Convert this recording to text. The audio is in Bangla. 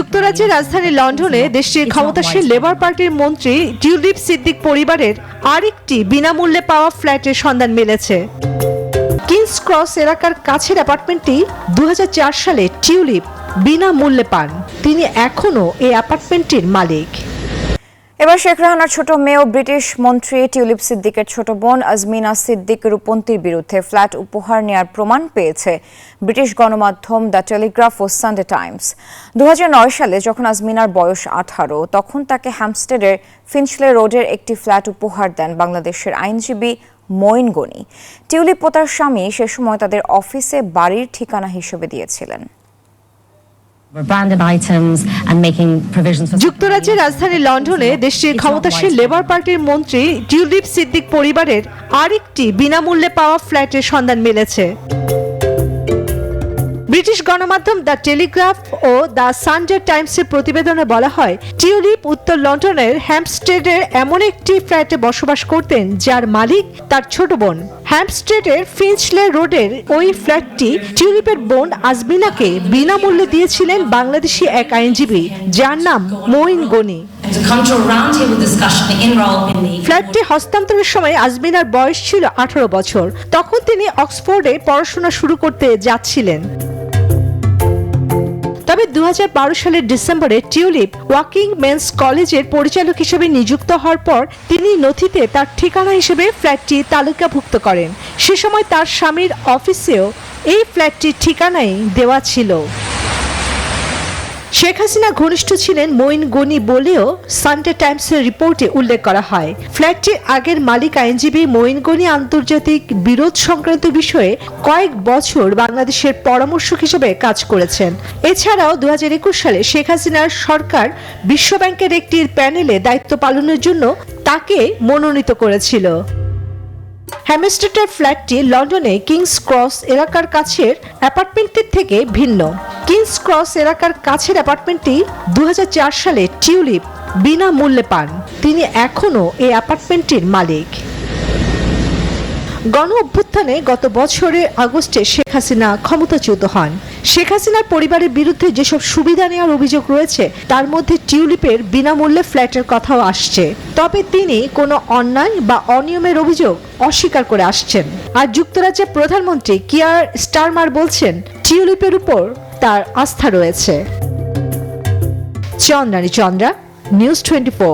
যুক্তরাজ্যের রাজধানী লন্ডনে দেশটির ক্ষমতাসীন লেবার পার্টির মন্ত্রী টিউলিপ সিদ্দিক পরিবারের আরেকটি বিনামূল্যে পাওয়া ফ্ল্যাটের সন্ধান মিলেছে। কিংস ক্রস এলাকার কাছের অ্যাপার্টমেন্টটি 2004 সালে টিউলিপ বিনামূল্যে পান। তিনি এখনও এই অ্যাপার্টমেন্টটির মালিক। এবার শেখ রেহানার ছোট মেয়ে ও ব্রিটিশ মন্ত্রী টিউলিপ সিদ্দিকের ছোট বোন আজমিনা সিদ্দিক রূপন্তীর বিরুদ্ধে ফ্ল্যাট উপহার নেয়ার প্রমাণ পেয়েছে ব্রিটিশ গণমাধ্যম দ্য টেলিগ্রাফ ও সানডে টাইমস। 2009 সালে যখন আজমিনার বয়স 18, তখন তাকে হ্যাম্পস্টেডের ফিঞ্চলে রোডের একটি ফ্ল্যাট উপহার দেন বাংলাদেশের আইনজীবী মঈন গনি। টিউলিপ ও তার স্বামী সে সময় তাদের অফিসে বাড়ির ঠিকানা হিসেবে দিয়েছিলেন। যুক্তরাজ্যের রাজধানী লন্ডনে দেশটির ক্ষমতাসীন লেবার পার্টির মন্ত্রী টিউলিপ সিদ্দিক পরিবারের আরেকটি বিনামূল্যে পাওয়া ফ্ল্যাটের সন্ধান মিলেছে। ব্রিটিশ গণমাধ্যম দ্য টেলিগ্রাফ ও দ্য সানডে টাইমসের প্রতিবেদনে বলা হয়, টিউলিপ উত্তর লন্ডনের হ্যাম্পস্টেডের এমন একটি ফ্ল্যাটে বসবাস করতেন যার মালিক তার ছোট বোন। হ্যাম্পস্টেডের ফিঞ্চলে রোডের ওই ফ্ল্যাটটি টিউলিপের বোন আজমিনাকে বিনামূল্যে দিয়েছিলেন বাংলাদেশি এক আইনজীবী যার নাম মঈন গনি। ফ্ল্যাটটি হস্তান্তরের সময় আজমিনার বয়স ছিল 18 বছর। তখন তিনি অক্সফোর্ডে পড়াশোনা শুরু করতে যাচ্ছিলেন। তবে 2012 সালের ডিসেম্বরে টিউলিপ ওয়াকিং মেন্স কলেজের পরিচালক হিসেবে নিযুক্ত হওয়ার পর তিনি নথিতে তার ঠিকানা হিসেবে ফ্ল্যাটটি তালিকাভুক্ত করেন। সে সময় তার স্বামীর অফিসেও এই ফ্ল্যাটটির ঠিকানাই দেওয়া ছিল। শেখ হাসিনা ঘনিষ্ঠ ছিলেন মঈন গনি বলেও সানডে টাইমসের রিপোর্টে উল্লেখ করা হয়। ফ্ল্যাটটির আগের মালিক আইনজীবী মঈন গনি আন্তর্জাতিক বিরোধ সংক্রান্ত বিষয়ে কয়েক বছর বাংলাদেশের পরামর্শক হিসেবে কাজ করেছেন। এছাড়াও 2021 সালে শেখ হাসিনার সরকার বিশ্বব্যাংকের একটি প্যানেলে দায়িত্ব পালনের জন্য তাকে মনোনীত করেছিল। হ্যামস্টেডের ফ্ল্যাটটি লন্ডনে কিংস ক্রস এলাকার কাছের অ্যাপার্টমেন্টটির থেকে ভিন্ন। কিংস ক্রস এলাকার কাছের অ্যাপার্টমেন্টটি 2004 সালে টিউলিপ বিনামূল্যে পান। তিনি এখনও এই অ্যাপার্টমেন্টটির মালিক। গণ অভ্যুত্থানে গত বছরের আগস্টে শেখ হাসিনা ক্ষমতাচ্যুত হন। শেখ হাসিনার পরিবারের বিরুদ্ধে যেসব সুবিধা নেওয়ার অভিযোগ রয়েছে তার মধ্যে টিউলিপের বিনামূল্যে ফ্ল্যাটের কথাও আসছে। তবে তিনি কোনো অন্যায় বা অনিয়মের অভিযোগ অস্বীকার করে আসছেন। আর যুক্তরাজ্যের প্রধানমন্ত্রী কিয়ার স্টারমার বলছেন টিউলিপের উপর তার আস্থা রয়েছে। চন্দ্রানী চন্দ্রা, নিউজ 24।